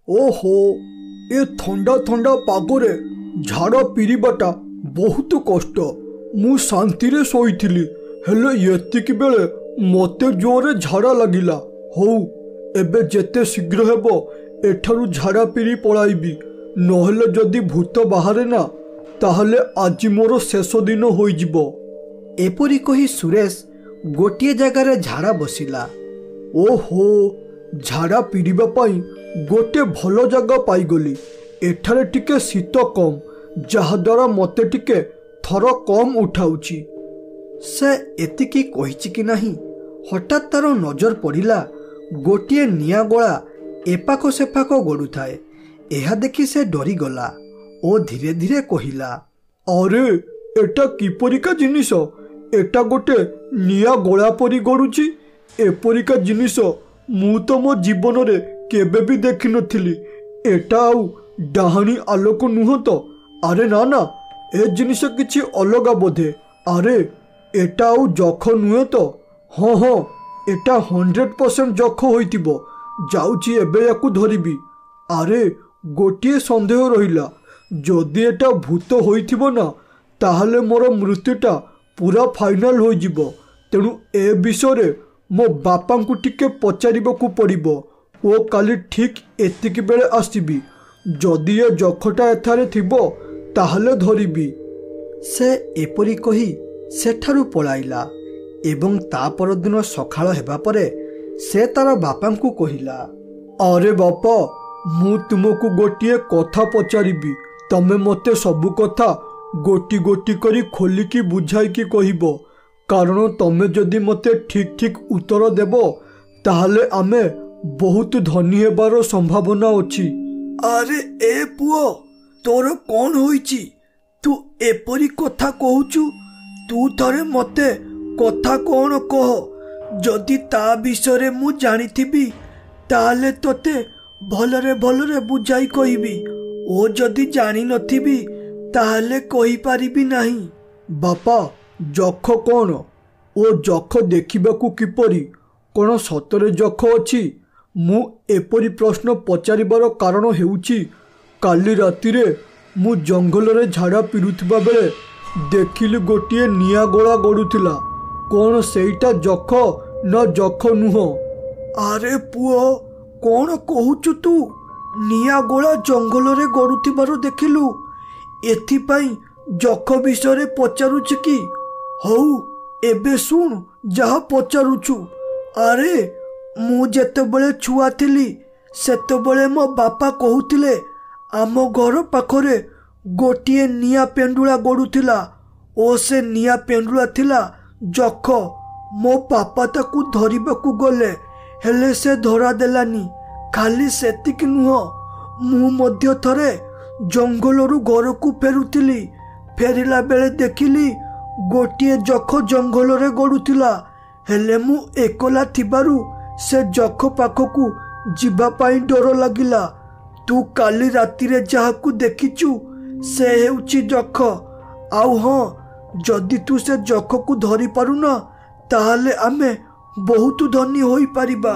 ଓହୋ, ଏ ଥଣ୍ଡା ଥଣ୍ଡା ପାଗରେ ଝାଡ଼ା ପିରିବାଟା ବହୁତ କଷ୍ଟ। ମୁଁ ଶାନ୍ତିରେ ଶୋଇଥିଲି, ହେଲେ ଏତିକି ବେଳେ ମୋତେ ଜୋରରେ ଝାଡ଼ା ଲାଗିଲା। ହଉ, ଏବେ ଯେତେ ଶୀଘ୍ର ହେବ ଏଠାରୁ ଝାଡ଼ା ପିରି ପଳାଇବି, ନହେଲେ ଯଦି ଭୂତ ବାହାରେ ନା ତାହେଲେ ଆଜି ମୋର ଶେଷ ଦିନ ହୋଇଯିବ। ଏପରି କହି ସୁରେଶ ଗୋଟିଏ ଜାଗାରେ ଝାଡ଼ା ବସିଲା। ଓହୋ, ଝାଡ଼ା ପିରିବା ପାଇଁ ଗୋଟେ ଭଲ ଜାଗା ପାଇଗଲି। ଏଠାରେ ଟିକେ ଶୀତ କମ୍, ଯାହାଦ୍ୱାରା ମୋତେ ଟିକେ ଥର କମ୍ ଉଠାଉଛି। ସେ ଏତିକି କହିଛି କି ନାହିଁ, ହଠାତ୍ ତାର ନଜର ପଡ଼ିଲା ଗୋଟିଏ ନିଆଁ ଗୋଳା ଏପାଖ ସେପାଖ ଗଡ଼ୁଥାଏ। ଏହା ଦେଖି ସେ ଡରିଗଲା ଓ ଧୀରେ ଧୀରେ କହିଲା, ଆରେ ଏଟା କିପରିକା ଜିନିଷ? ଏଟା ଗୋଟେ ନିଆଁ ଗୋଳା ପରି ଗଡ଼ୁଛି। ଏପରିକା ଜିନିଷ ମୁଁ ତ ମୋ ଜୀବନରେ କେବେ ବି ଦେଖିନଥିଲି। ଏଟା ଆଉ ଡାହାଣୀ ଆଲୋକ ନୁହଁ ତ? ଆରେ ନା ନା, ଏ ଜିନିଷ କିଛି ଅଲଗା ବୋଧେ। ଆରେ ଏଟା ଆଉ ଜଖ ନୁହେଁ ତ? ହଁ ହଁ, ଏଟା 100% ଜଖ ହୋଇଥିବ। ଯାଉଛି ଏବେ ୟାକୁ ଧରିବି। ଆରେ ଗୋଟିଏ ସନ୍ଦେହ ରହିଲା, ଯଦି ଏଟା ଭୂତ ହୋଇଥିବ ନା ତାହେଲେ ମୋର ମୃତ୍ୟୁଟା ପୁରା ଫାଇନାଲ ହୋଇଯିବ। ତେଣୁ ଏ ବିଷୟରେ ମୋ ବାପାଙ୍କୁ ଟିକେ ପଚାରିବାକୁ ପଡ଼ିବ ଓ କାଲି ଠିକ୍ ଏତିକି ବେଳେ ଆସିବି। ଯଦି ଏ ଜଖଟା ଏଠାରେ ଥିବ ତାହେଲେ ଧରିବି। ସେ ଏପରି କହି ସେଠାରୁ ପଳାଇଲା ଏବଂ ତା ପରଦିନ ସକାଳ ହେବା ପରେ ସେ ତାର ବାପାଙ୍କୁ କହିଲା, ଆରେ ବାପା, ମୁଁ ତୁମକୁ ଗୋଟିଏ କଥା ପଚାରିବି। ତମେ ମୋତେ ସବୁ କଥା ଗୋଟି ଗୋଟି କରି ଖୋଲିକି ବୁଝାଇକି କହିବ, କାରଣ ତମେ ଯଦି ମୋତେ ଠିକ୍ ଠିକ୍ ଉତ୍ତର ଦେବ ତାହେଲେ ଆମେ ବହୁତ ଧନୀ ହେବାର ସମ୍ଭାବନା ଅଛି। ଆରେ ଏ ପୁଅ, ତୋର କ'ଣ ହୋଇଛି? ତୁ ଏପରି କଥା କହୁଛୁ? ତୁ ଥରେ ମୋତେ କଥା କ'ଣ କହ। ଯଦି ତା ବିଷୟରେ ମୁଁ ଜାଣିଥିବି ତାହେଲେ ତୋତେ ଭଲରେ ଭଲରେ ବୁଝାଇ କହିବି, ଓ ଯଦି ଜାଣିନଥିବି ତାହେଲେ କହିପାରିବି ନାହିଁ। ବାପା, ଜଖ କ'ଣ ଓ ଜଖ ଦେଖିବାକୁ କିପରି? କ'ଣ ସତରେ ଜଖ ଅଛି? ମୁଁ ଏପରି ପ୍ରଶ୍ନ ପଚାରିବାର କାରଣ ହେଉଛି, କାଲି ରାତିରେ ମୁଁ ଜଙ୍ଗଲରେ ଝାଡ଼ା ପିରୁଥିବା ବେଳେ ଦେଖିଲି ଗୋଟିଏ ନିଆଁ ଗୋଳା ଗଡ଼ୁଥିଲା। କ'ଣ ସେଇଟା ଜଖ ନା ଜଖ ନୁହଁ? ଆରେ ପୁଅ, କ'ଣ କହୁଛୁ ତୁ? ନିଆଁ ଗୋଳା ଜଙ୍ଗଲରେ ଗଡ଼ୁଥିବାର ଦେଖିଲୁ? ଏଥିପାଇଁ ଜଖ ବିଷୟରେ ପଚାରୁଛି କି? ହଉ, ଏବେ ଶୁଣ ଯାହା ପଚାରୁଛୁ। ଆରେ ମୁଁ ଯେତେବେଳେ ଛୁଆ ଥିଲି ସେତେବେଳେ ମୋ ବାପା କହୁଥିଲେ ଆମ ଘର ପାଖରେ ଗୋଟିଏ ନିଆଁ ପେଣ୍ଡୁଳା ଗଡ଼ୁଥିଲା ଓ ସେ ନିଆଁ ପେଣ୍ଡୁଳା ଥିଲା ଜଖ। ମୋ ବାପା ତାକୁ ଧରିବାକୁ ଗଲେ, ହେଲେ ସେ ଧରା ଦେଲାନି। ଖାଲି ସେତିକି ନୁହଁ, ମୁଁ ମଧ୍ୟ ଥରେ ଜଙ୍ଗଲରୁ ଘରକୁ ଫେରୁଥିଲି। ଫେରିଲା ବେଳେ ଦେଖିଲି ଗୋଟିଏ ଜଖ ଜଙ୍ଗଲରେ ଗଡ଼ୁଥିଲା, ହେଲେ ମୁଁ ଏକଲା ଥିବାରୁ ସେ ଜଖ ପାଖକୁ ଯିବା ପାଇଁ ଡର ଲାଗିଲା। ତୁ କାଲି ରାତିରେ ଯାହାକୁ ଦେଖିଛୁ ସେ ହେଉଛି ଜଖ। ଆଉ ହଁ, ଯଦି ତୁ ସେ ଜଖକୁ ଧରିପାରୁନ ତାହେଲେ ଆମେ ବହୁତ ଧନୀ ହୋଇପାରିବା।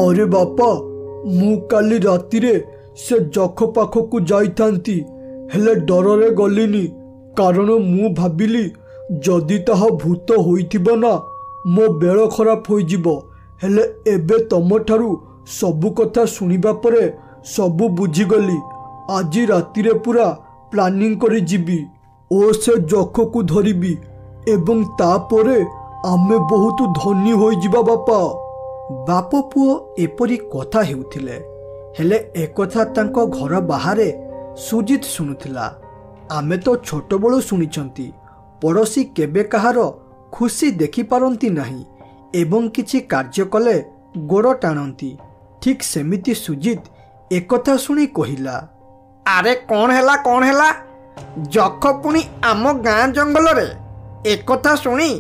ଆରେ ବାପା, ମୁଁ କାଲି ରାତିରେ ସେ ଜଖ ପାଖକୁ ଯାଇଥାନ୍ତି, ହେଲେ ଡରରେ ଗଲିନି। କାରଣ ମୁଁ ଭାବିଲି ଯଦି ତାହା ଭୂତ ହୋଇଥିବ ନା ମୋ ବେଳ ଖରାପ ହୋଇଯିବ। ହେଲେ ଏବେ ତମଠାରୁ ସବୁ କଥା ଶୁଣିବା ପରେ ସବୁ ବୁଝିଗଲି। ଆଜି ରାତିରେ ପୁରା ପ୍ଲାନିଂ କରି ଯିବି ଓ ସେ ଯକ୍ଷକୁ ଧରିବି ଏବଂ ତାପରେ ଆମେ ବହୁତ ଧନୀ ହୋଇଯିବା ବାପା। ବାପ ପୁଅ ଏପରି କଥା ହେଉଥିଲେ, ହେଲେ ଏକଥା ତାଙ୍କ ଘର ବାହାରେ ସୁଜିତ ଶୁଣୁଥିଲା। ଆମେ ତ ଛୋଟବେଳୁ ଶୁଣିଛନ୍ତି ପଡ଼ୋଶୀ କେବେ କାହାର ଖୁସି ଦେଖିପାରନ୍ତି ନାହିଁ ଏବଂ କିଛି କାର୍ଯ୍ୟ କଲେ ଗୋଡ଼ ଟାଣନ୍ତି। ଠିକ୍ ସେମିତି ସୁଜିତ ଏକଥା ଶୁଣି କହିଲା, ଆରେ କ'ଣ ହେଲା? ଯକ୍ଷ ପୁଣି ଆମ ଗାଁ ଜଙ୍ଗଲରେ? ଏକଥା ଶୁଣି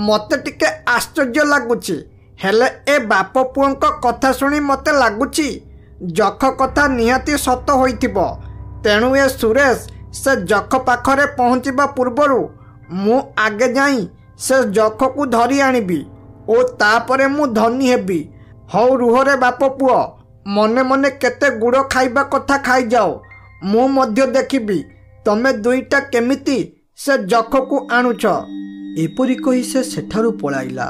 ମୋତେ ଟିକେ ଆଶ୍ଚର୍ଯ୍ୟ ଲାଗୁଛି। ହେଲେ ଏ ବାପ ପୁଅଙ୍କ କଥା ଶୁଣି ମୋତେ ଲାଗୁଛି ଯକ୍ଷ କଥା ନିହାତି ସତ ହୋଇଥିବ। ତେଣୁ ଏ ସୁରେଶ ସେ ଯକ୍ଷ ପାଖରେ ପହଞ୍ଚିବା ପୂର୍ବରୁ ମୁଁ ଆଗେ ଯାଇ ସେ ଯକ୍ଷକୁ ଧରି ଆଣିବି ଓ ତାପରେ ମୁଁ ଧନୀ ହେବି। ହଉ ରୁହରେ ବାପ ପୁଅ, ମନେ ମନେ କେତେ ଗୁଡ଼ ଖାଇବା କଥା ଖାଇଯାଅ। ମୁଁ ମଧ୍ୟ ଦେଖିବି ତମେ ଦୁଇଟା କେମିତି ସେ ଯକ୍ଷକୁ ଆଣୁଛ। ଏପରି କହି ସେ ସେଠାରୁ ପଳାଇଲା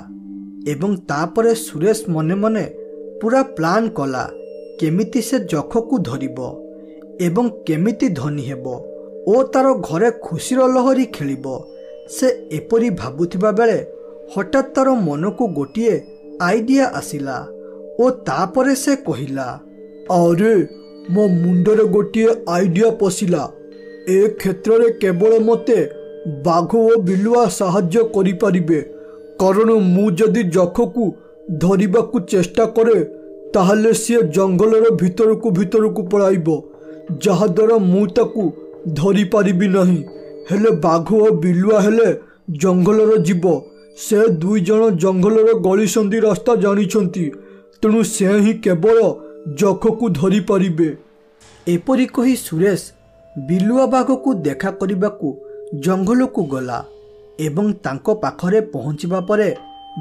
ଏବଂ ତାପରେ ସୁରେଶ ମନେ ମନେ ପୁରା ପ୍ଲାନ୍ କଲା କେମିତି ସେ ଯକ୍ଷକୁ ଧରିବ ଏବଂ କେମିତି ଧନୀ ହେବ ଓ ତାର ଘରେ ଖୁସିର ଲହରୀ ଖେଳିବ। ସେ ଏପରି ଭାବୁଥିବା ବେଳେ ହଠାତ୍ ତାର ମନକୁ ଗୋଟିଏ ଆଇଡିଆ ଆସିଲା ଓ ତାପରେ ସେ କହିଲା, ଆରେ ମୋ ମୁଣ୍ଡରେ ଗୋଟିଏ ଆଇଡିଆ ପଶିଲା। ଏ କ୍ଷେତ୍ରରେ କେବଳ ମୋତେ ବାଘ ଓ ବିଲୁଆ ସାହାଯ୍ୟ କରିପାରିବେ, କାରଣ ମୁଁ ଯଦି ଯକ୍ଷକୁ ଧରିବାକୁ ଚେଷ୍ଟା କରେ ତାହେଲେ ସିଏ ଜଙ୍ଗଲର ଭିତରକୁ ପଳାଇବ, ଯାହାଦ୍ୱାରା ମୁଁ ତାକୁ ଧରିପାରିବି ନାହିଁ। ହେଲେ ବାଘ ଓ ବିଲୁଆ ହେଲେ ଜଙ୍ଗଲର ଜୀବ। ସେ ଦୁଇ ଜଣ ଜଙ୍ଗଲର ଗଳିସନ୍ଧି ରାସ୍ତା ଜାଣିଛନ୍ତି, ତେଣୁ ସେ ହିଁ କେବଳ ଯକ୍ଷକୁ ଧରିପାରିବେ। ଏପରି କହି ସୁରେଶ ବିଲୁଆ ବାଘକୁ ଦେଖା କରିବାକୁ ଜଙ୍ଗଲକୁ ଗଲା ଏବଂ ତାଙ୍କ ପାଖରେ ପହଞ୍ଚିବା ପରେ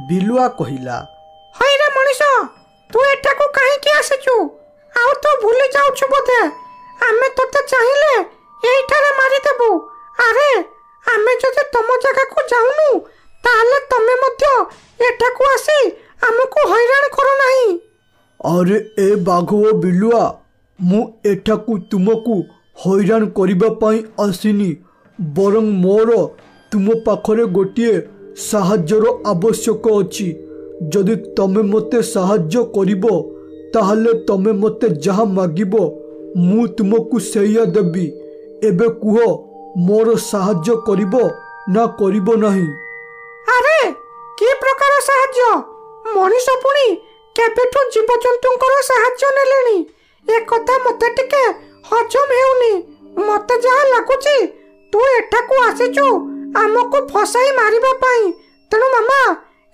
ବିଲୁଆ କହିଲା, ହଇରେ ମଣିଷ, ତୁ ଏଠାକୁ କାହିଁକି ଆସିଛୁ? ଆଉ ତୁ ଭୁଲି ଯାଉଛୁ ବୋଧେ ଆମେ ତୋତେ ଚାହିଁଲେ ଏଇଠାରେ ମାରିଦେବୁ। ଆରେ ଆମେ ଯଦି ତମ ଜାଗାକୁ ଯାଉନୁ ତାହେଲେ ତମେ ମଧ୍ୟ ଏଠାକୁ ଆସି ଆମକୁ ହଇରାଣ କର ନାହିଁ। ଆରେ ଏ ବାଘ ଓ ବିଲୁଆ, ମୁଁ ଏଠାକୁ ତୁମକୁ ହଇରାଣ କରିବା ପାଇଁ ଆସିନି, ବରଂ ମୋର ତୁମ ପାଖରେ ଗୋଟିଏ ସାହାଯ୍ୟର ଆବଶ୍ୟକ ଅଛି। ଯଦି ତମେ ମୋତେ ସାହାଯ୍ୟ କରିବ ତାହେଲେ ତମେ ମୋତେ ଯାହା ମାଗିବ ମୁଁ ତୁମକୁ ସେଇଆ ଦେବି। ଏବେ କୁହ, ମୋର ସାହାଯ୍ୟ କରିବ ନା କରିବ ନାହିଁ? ଆରେ କି ପ୍ରକାର ସାହାଯ୍ୟ? ମଣିଷ ପୁଣି କେବେଠୁ ଜୀବଜନ୍ତୁଙ୍କର ସାହାଯ୍ୟ ନେଲେଣି? ଏ କଥା ମୋତେ ଟିକେ ହଜମ ହେଉନି। ମୋତେ ଯାହା ଲାଗୁଛି ତୁ ଏଠାକୁ ଆସିଛୁ ଆମକୁ ଫସାଇ ମାରିବା ପାଇଁ। ତେଣୁ ମାମା,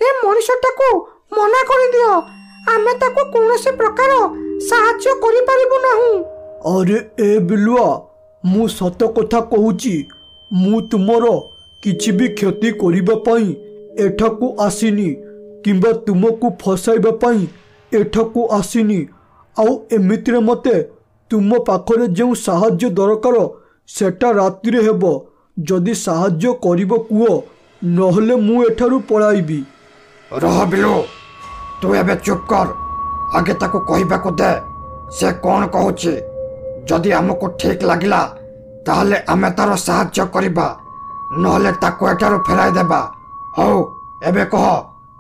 ଏ ମଣିଷଟାକୁ ମନା କରିଦିଅ, ଆମେ ତାକୁ କୌଣସି ପ୍ରକାର ସାହାଯ୍ୟ କରିପାରିବୁ ନାହିଁ। ଆରେ ଏ ବିଲୁଆ, ମୁଁ ସତ କଥା କହୁଛି, ମୁଁ ତୁମର କିଛି ବି କ୍ଷତି କରିବା ପାଇଁ ଏଠାକୁ ଆସିନି କିମ୍ବା ତୁମକୁ ଫସାଇବା ପାଇଁ ଏଠାକୁ ଆସିନି। ଆଉ ଏମିତିରେ ମୋତେ ତୁମ ପାଖରେ ଯେଉଁ ସାହାଯ୍ୟ ଦରକାର ସେଟା ରାତିରେ ହେବ। ଯଦି ସାହାଯ୍ୟ କରିବ କୁହ, ନହେଲେ ମୁଁ ଏଠାରୁ ପଳାଇବି। ରହ ବିଲୁ, ତୁ ଏବେ ଚୁପ୍ କର, ଆଗେ ତାକୁ କହିବାକୁ ଦେ ସେ କ'ଣ କହୁଛି। ଯଦି ଆମକୁ ଠିକ୍ ଲାଗିଲା ତାହେଲେ ଆମେ ତାର ସାହାଯ୍ୟ କରିବା, ନହେଲେ ତାକୁ ଏଠାରୁ ଫେରାଇ ଦେବା। ହଉ ଏବେ କହ,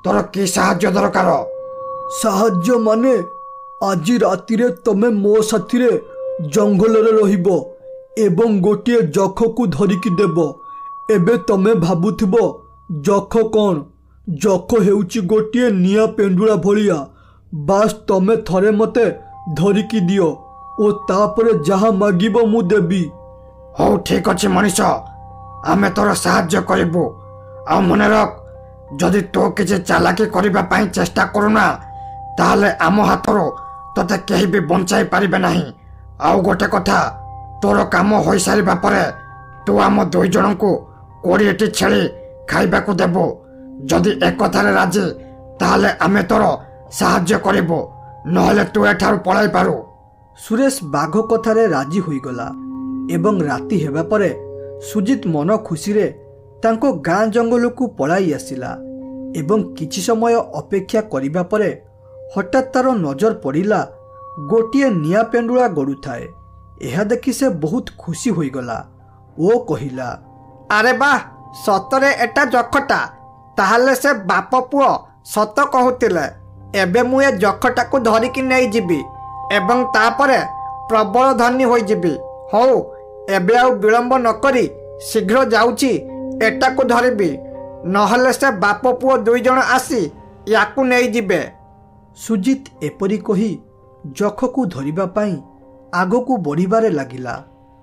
ତୋର କି ସାହାଯ୍ୟ ଦରକାର? ସାହାଯ୍ୟ ମାନେ ଆଜି ରାତିରେ ତମେ ମୋ ସାଥିରେ ଜଙ୍ଗଲରେ ରହିବ ଏବଂ ଗୋଟିଏ ଯକ୍ଷକୁ ଧରିକି ଦେବ। ଏବେ ତମେ ଭାବୁଥିବ ଯକ୍ଷ କ'ଣ? ଯକ୍ଷ ହେଉଛି ଗୋଟିଏ ନିଆଁ ପେଣ୍ଡୁଳା ଭଳିଆ। ବାସ୍ ତମେ ଥରେ ମୋତେ ଧରିକି ଦିଅ ଓ ତାପରେ ଯାହା ମାଗିବ ମୁଁ ଦେବି। ହଉ ଠିକ୍ ଅଛି ମଣିଷ, ଆମେ ତୋର ସାହାଯ୍ୟ କରିବୁ। ଆଉ ମନେ ରଖ, ଯଦି ତୁ କିଛି ଚାଲାକି କରିବା ପାଇଁ ଚେଷ୍ଟା କରୁନା ତାହେଲେ ଆମ ହାତରୁ ତୋତେ କେହି ବି ବଞ୍ଚାଇ ପାରିବେ ନାହିଁ। ଆଉ ଗୋଟେ କଥା, ତୋର କାମ ହୋଇସାରିବା ପରେ ତୁ ଆମ ଦୁଇ ଜଣଙ୍କୁ 20ଟି ଛେଳି ଖାଇବାକୁ ଦେବୁ। ଯଦି ଏକଥାରେ ରାଜି ତାହେଲେ ଆମେ ତୋର ସାହାଯ୍ୟ କରିବୁ, ନହେଲେ ତୁ ଏଠାରୁ ପଳାଇ ପାରୁ। ସୁରେଶ ବାଘ କଥାରେ ରାଜି ହୋଇଗଲା ଏବଂ ରାତି ହେବା ପରେ ସୁଜିତ ମନ ଖୁସିରେ ତାଙ୍କ ଗାଁ ଜଙ୍ଗଲକୁ ପଳାଇ ଆସିଲା ଏବଂ କିଛି ସମୟ ଅପେକ୍ଷା କରିବା ପରେ ହଠାତ୍ ତାର ନଜର ପଡ଼ିଲା ଗୋଟିଏ ନିଆଁ ପେଣ୍ଡୁଳା ଗଡ଼ୁଥାଏ। ଏହା ଦେଖି ସେ ବହୁତ ଖୁସି ହୋଇଗଲା ଓ କହିଲା, ଆରେ ବା, ସତରେ ଏଟା ଯଖଟା। ତାହେଲେ ସେ ବାପ ପୁଅ ସତ କହୁଥିଲେ। ଏବେ ମୁଁ ଏ ଯଖଟାକୁ ଧରିକି ନେଇଯିବି ଏବଂ ତାପରେ ପ୍ରବଳ ଧନୀ ହୋଇଯିବି। ହଉ, ଏବେ ଆଉ ବିଳମ୍ବ ନକରି ଶୀଘ୍ର ଯାଉଛି ଏଟାକୁ ଧରିବି, ନହେଲେ ସେ ବାପ ପୁଅ 2 ଜଣ ଆସି ୟାକୁ ନେଇଯିବେ। ସୁଜିତ ଏପରି କହି ଯଖକୁ ଧରିବା ପାଇଁ ଆଗକୁ ବଢ଼ିବାରେ ଲାଗିଲା।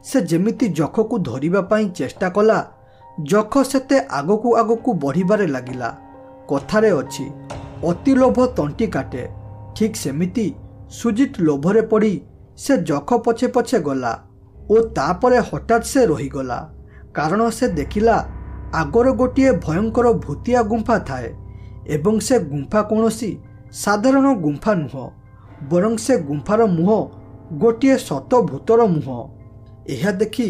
ସେ ଯେମିତି ଯଖକୁ ଧରିବା ପାଇଁ ଚେଷ୍ଟା କଲା, ଯଖ ସେତେ ଆଗକୁ ଆଗକୁ ବଢ଼ିବାରେ ଲାଗିଲା। କଥାରେ ଅଛି, ଅତି ଲୋଭ ତଣ୍ଟି କାଟେ। ଠିକ୍ ସେମିତି ସୁଜିତ ଲୋଭରେ ପଡ଼ି ସେ ଯଖ ପଛେ ପଛେ ଗଲା ଓ ତାପରେ ହଠାତ୍ ସେ ରହିଗଲା। କାରଣ ସେ ଦେଖିଲା ଆଗରେ ଗୋଟିଏ ଭୟଙ୍କର ଭୂତିଆ ଗୁମ୍ଫା ଥାଏ ଏବଂ ସେ ଗୁମ୍ଫା କୌଣସି ସାଧାରଣ ଗୁମ୍ଫା ନୁହଁ, ବରଂ ସେ ଗୁମ୍ଫାର ମୁହଁ ଗୋଟିଏ ସତ ଭୂତର ମୁହଁ। ଏହା ଦେଖି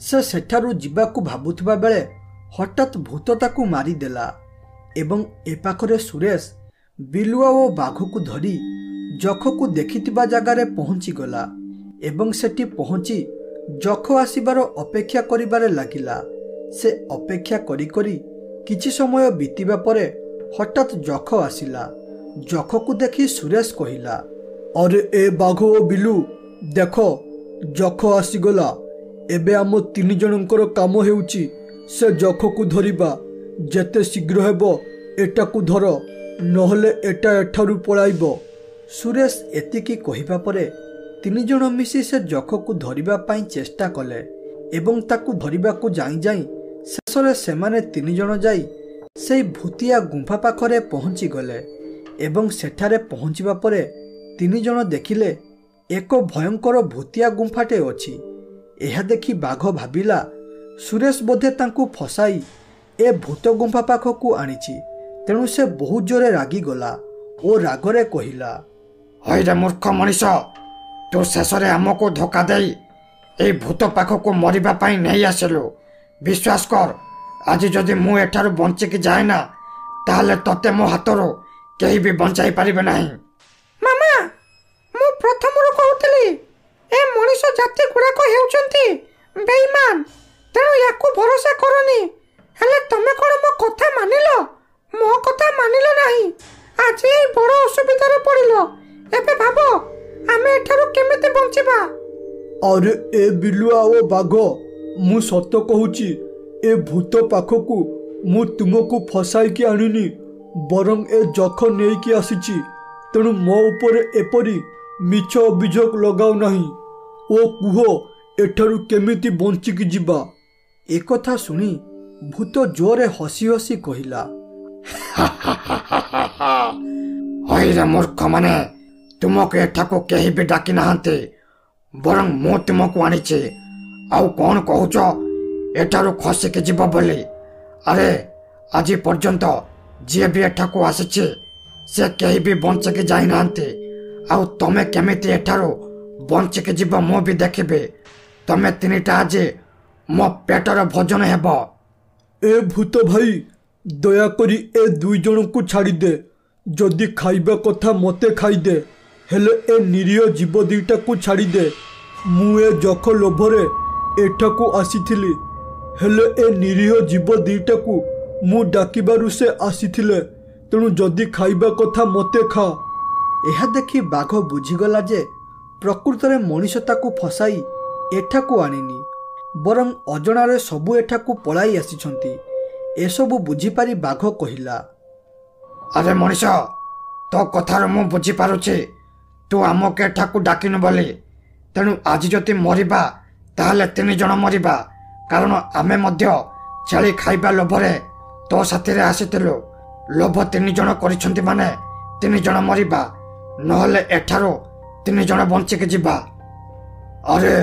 ସେ ସେଠାରୁ ଯିବାକୁ ଭାବୁଥିବା ବେଳେ ହଠାତ୍ ଭୂତ ତାକୁ ମାରିଦେଲା ଏବଂ ଏ ପାଖରେ ସୁରେଶ ବିଲୁଆ ଓ ବାଘକୁ ଧରି ଯଖକୁ ଦେଖିଥିବା ଜାଗାରେ ପହଞ୍ଚିଗଲା ଏବଂ ସେଠି ପହଞ୍ଚି ଯଖ ଆସିବାର ଅପେକ୍ଷା କରିବାରେ ଲାଗିଲା। ସେ ଅପେକ୍ଷା କରି କରି କିଛି ସମୟ ବିତିବା ପରେ ହଠାତ୍ ଯଖ ଆସିଲା। ଯଖକୁ ଦେଖି ସୁରେଶ କହିଲା, ଅରେ ଏ ବାଘ ଓ ବିଲୁ, ଦେଖ ଯଖ ଆସିଗଲା। ଏବେ ଆମ 3 ଜଣଙ୍କର କାମ ହେଉଛି ସେ ଯଖକୁ ଧରିବା। ଯେତେ ଶୀଘ୍ର ହେବ ଏଟାକୁ ଧର, ନହେଲେ ଏଟା ଏଠାରୁ ପଳାଇବ। ସୁରେଶ ଏତିକି କହିବା ପରେ 3 ଜଣ ମିଶି ସେ ଯଖକୁ ଧରିବା ପାଇଁ ଚେଷ୍ଟା କଲେ ଏବଂ ତାକୁ ଧରିବାକୁ ଯାଇ ଯାଇ ଶେଷରେ ସେମାନେ 3 ଜଣ ଯାଇ ସେହି ଭୂତିଆ ଗୁମ୍ଫା ପାଖରେ ପହଞ୍ଚିଗଲେ ଏବଂ ସେଠାରେ ପହଞ୍ଚିବା ପରେ 3 ଜଣ ଦେଖିଲେ ଏକ ଭୟଙ୍କର ଭୂତିଆ ଗୁମ୍ଫାଟେ ଅଛି। ଏହା ଦେଖି ବାଘ ଭାବିଲା ସୁରେଶ ବୋଧେ ତାଙ୍କୁ ଫସାଇ ଏ ଭୂତ ଗୁମ୍ଫା ପାଖକୁ ଆଣିଛି। ତେଣୁ ସେ ବହୁତ ଜୋରେ ରାଗିଗଲା ଓ ରାଗରେ କହିଲା, ହଇରେ ମୂର୍ଖ ମଣିଷ, ତୁ ଶେଷରେ ଆମକୁ ଧୋକା ଦେଇ এই ଭୂତ ପାଖକୁ ମରିବା ପାଇଁ ନେଇ ଆସିଲୁ। ବିଶ୍ୱାସ କର, ଆଜି ଯଦି ମୁଁ ଏଠାରୁ ବଞ୍ଚିକି ଯାଏ ନା, ତାହେଲେ ତତେ ମୋ ହାତରୁ କେହି ବି ବଞ୍ଚାଇ ପାରିବେ ନାହିଁ। ମାମା, ମୁଁ ପ୍ରଥମରୁ କହୁଥିଲି ଏ ମଣିଷ ଜାତି ଗୁଡ଼ାକ ହେଉଛନ୍ତି ବେଇମାନ, ତେଣୁ ୟାକୁ ଭରସା କରନି। ହେଲେ ତମେ କ'ଣ ମୋ କଥା ମାନିଲ? ମୋ କଥା ମାନିଲ ନାହିଁ। ଆଜି ଏଇ ବଡ଼ ଅସୁବିଧାରେ ପଡ଼ିଲ। ଏବେ ଭାବ ଆମେ ଏଠାରୁ କେମିତି ବଞ୍ଚିବା? ଆରେ ଏ ବିଲୁଆ ଓ ବାଘ, ମୁଁ ସତ କହୁଛି, ଏ ଭୂତ ପାଖକୁ ମୁଁ ତୁମକୁ ଫସାଇକି ଆଣିନି, ବରଂ ଏ ଯଖ ନେଇକି ଆସିଛି। ତେଣୁ ମୋ ଉପରେ ଏପରି ମିଛ ଅଭିଯୋଗ ଲଗାଉ ନାହିଁ ଓ କୁହ ଏଠାରୁ କେମିତି ବଞ୍ଚିକି ଯିବା। ଏକଥା ଶୁଣି ଭୂତ ଜୋରେ ହସି ହସି କହିଲା, ହଇରେ ମୂର୍ଖ ମାନେ, ତୁମକୁ ଏଠାକୁ କେହି ବି ଡାକି ନାହାନ୍ତି, ବରଂ ମୁଁ ତୁମକୁ ଆଣିଛି। ଆଉ କ'ଣ କହୁଛ ଏଠାରୁ ଖସିକି ଯିବ ବୋଲି? ଆରେ ଆଜି ପର୍ଯ୍ୟନ୍ତ ଯିଏ ବି ଏଠାକୁ ଆସିଛି ସେ କେହି ବି ବଞ୍ଚିକି ଯାଇନାହାନ୍ତି। ଆଉ ତମେ କେମିତି ଏଠାରୁ ବଞ୍ଚିକି ଯିବ ମୁଁ ବି ଦେଖିବି। ତମେ 3ଟା ଆଜି ମୋ ପେଟର ଭୋଜନ ହେବ। ଏ ଭୂତ ଭାଇ, ଦୟାକରି ଏ 2 ଜଣଙ୍କୁ ଛାଡ଼ିଦେ। ଯଦି ଖାଇବା କଥା ମୋତେ ଖାଇଦେ, ହେଲେ ଏ ନିରୀହ ଜୀବ 2ଟାକୁ ଛାଡ଼ିଦେ। ମୁଁ ଏ ଯଖ ଲୋଭରେ ଏଠାକୁ ଆସିଥିଲି, ହେଲେ ଏ ନିରୀହ ଜୀବ 2ଟାକୁ ମୁଁ ଡାକିବାରୁ ସେ ଆସିଥିଲେ। ତେଣୁ ଯଦି ଖାଇବା କଥା ମୋତେ ଖା। ଏହା ଦେଖି ବାଘ ବୁଝିଗଲା ଯେ ପ୍ରକୃତରେ ମଣିଷ ତାକୁ ଫସାଇ ଏଠାକୁ ଆଣିନି, ବରଂ ଅଜଣାରେ ସବୁ ଏଠାକୁ ପଳାଇ ଆସିଛନ୍ତି। ଏସବୁ ବୁଝିପାରି ବାଘ କହିଲା, ଆରେ ମଣିଷ, ତୋ କଥାରୁ ମୁଁ ବୁଝିପାରୁଛି ତୁ ଆମକୁ ଏଠାକୁ ଡାକିନୁ ବୋଲି। ତେଣୁ ଆଜି ଯଦି ମରିବା ତାହେଲେ 3 ଜଣ ମରିବା, କାରଣ ଆମେ ମଧ୍ୟ ଛେଳି ଖାଇବା ଲୋଭରେ ତୋ ସାଥିରେ ଆସିଥିଲୁ। ଲୋଭ 3 ଜଣ କରିଛନ୍ତି ମାନେ 3 ଜଣ ମରିବା, ନହେଲେ ଏଠାରୁ 3 ଜଣ ବଞ୍ଚିକି ଯିବା। ଆରେ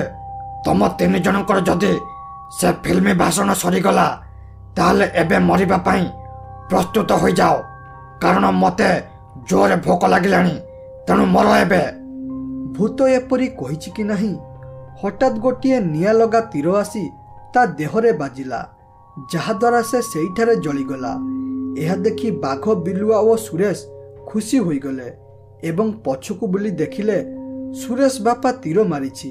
ତମ 3 ଜଣଙ୍କର ଯଦି ସେ ଫିଲ୍ମ ଭାଷଣ ସରିଗଲା, ତାହେଲେ ଏବେ ମରିବା ପାଇଁ ପ୍ରସ୍ତୁତ ହୋଇଯାଅ, କାରଣ ମୋତେ ଜୋରେ ଭୋକ ଲାଗିଲାଣି। ତେଣୁ ମର ଏବେ। ଭୂତ ଏପରି କହିଛି କି ନାହିଁ, ହଠାତ୍ ଗୋଟିଏ ନିଆଁ ଲଗା ତୀର ଆସି ତା ଦେହରେ ବାଜିଲା, ଯାହାଦ୍ୱାରା ସେ ସେଇଠାରେ ଜଳିଗଲା। ଏହା ଦେଖି ବାଘ, ବିଲୁଆ ଓ ସୁରେଶ ଖୁସି ହୋଇଗଲେ ଏବଂ ପଛକୁ ବୁଲି ଦେଖିଲେ ସୁରେଶ ବାପା ତୀର ମାରିଛି।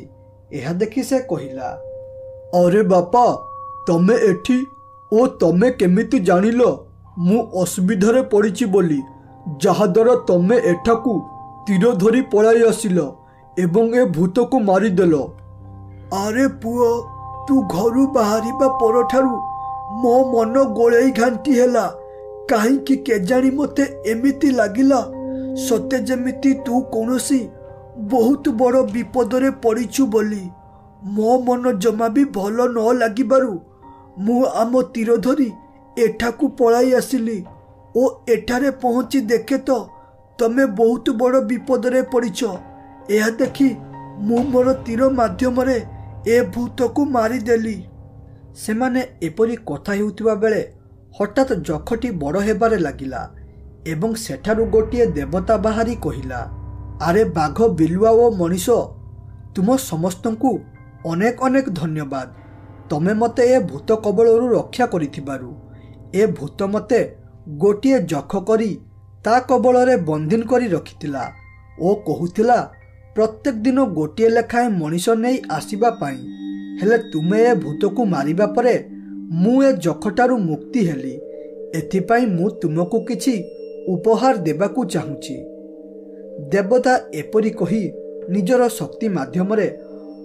ଏହା ଦେଖି ସେ କହିଲା, ଅରେ ବାପା, ତମେ ଏଠି ଓ ତମେ କେମିତି ଜାଣିଲ ମୁଁ ଅସୁବିଧାରେ ପଡ଼ିଛି ବୋଲି, ଯାହାଦ୍ୱାରା ତମେ ଏଠାକୁ ତୀର ଧରି ପଳାଇ ଆସିଲ ଏବଂ ଏ ଭୂତକୁ ମାରିଦେଲ? ଆରେ ପୁଅ, ତୁ ଘରୁ ବାହାରିବା ପରଠାରୁ ମୋ ମନ ଗୋଳେଇ ଘାଣ୍ଟି ହେଲା। କାହିଁକି କେଜାଣି ମୋତେ ଏମିତି ଲାଗିଲା ସତେ ଯେମିତି ତୁ କୌଣସି ବହୁତ ବଡ଼ ବିପଦରେ ପଡ଼ିଛୁ ବୋଲି। ମୋ ମନ ଜମା ବି ଭଲ ନ ଲାଗିବାରୁ ମୁଁ ଆମ ତୀର ଧରି ଏଠାକୁ ପଳାଇ ଆସିଲି ଓ ଏଠାରେ ପହଞ୍ଚି ଦେଖେ ତ ତମେ ବହୁତ ବଡ଼ ବିପଦରେ ପଡ଼ିଛ। ଏହା ଦେଖି ମୁଁ ମୋର ତୀର ମାଧ୍ୟମରେ ଏ ଭୂତକୁ ମାରିଦେଲି। ସେମାନେ ଏପରି କଥା ହେଉଥିବା ବେଳେ ହଠାତ୍ ଯଖଟି ବଡ଼ ହେବାରେ ଲାଗିଲା ଏବଂ ସେଠାରୁ ଗୋଟିଏ ଦେବତା ବାହାରି କହିଲା, ଆରେ ବାଘ, ବିଲୁଆ ଓ ମଣିଷ, ତୁମ ସମସ୍ତଙ୍କୁ ଅନେକ ଅନେକ ଧନ୍ୟବାଦ। ତମେ ମୋତେ ଏ ଭୂତ କବଳରୁ ରକ୍ଷା କରିଥିବାରୁ। ଏ ଭୂତ ମୋତେ ଗୋଟିଏ ଯଖ କରି ତା କବଳରେ ବନ୍ଦିନ କରି ରଖିଥିଲା ଓ କହୁଥିଲା ପ୍ରତ୍ୟେକ ଦିନ ଗୋଟିଏ ଲେଖାଏଁ ମଣିଷ ନେଇ ଆସିବା ପାଇଁ। ହେଲେ ତୁମେ ଏ ଭୂତକୁ ମାରିବା ପରେ ମୁଁ ଏ ଯଖଟାରୁ ମୁକ୍ତି ହେଲି। ଏଥିପାଇଁ ମୁଁ ତୁମକୁ କିଛି ଉପହାର ଦେବାକୁ ଚାହୁଁଛି। ଦେବତା ଏପରି କହି ନିଜର ଶକ୍ତି ମାଧ୍ୟମରେ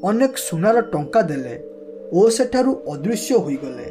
ଅନେକ ସୁନାର ଟଙ୍କା ଦେଲେ ଓ ସେଠାରୁ ଅଦୃଶ୍ୟ ହୋଇଗଲେ।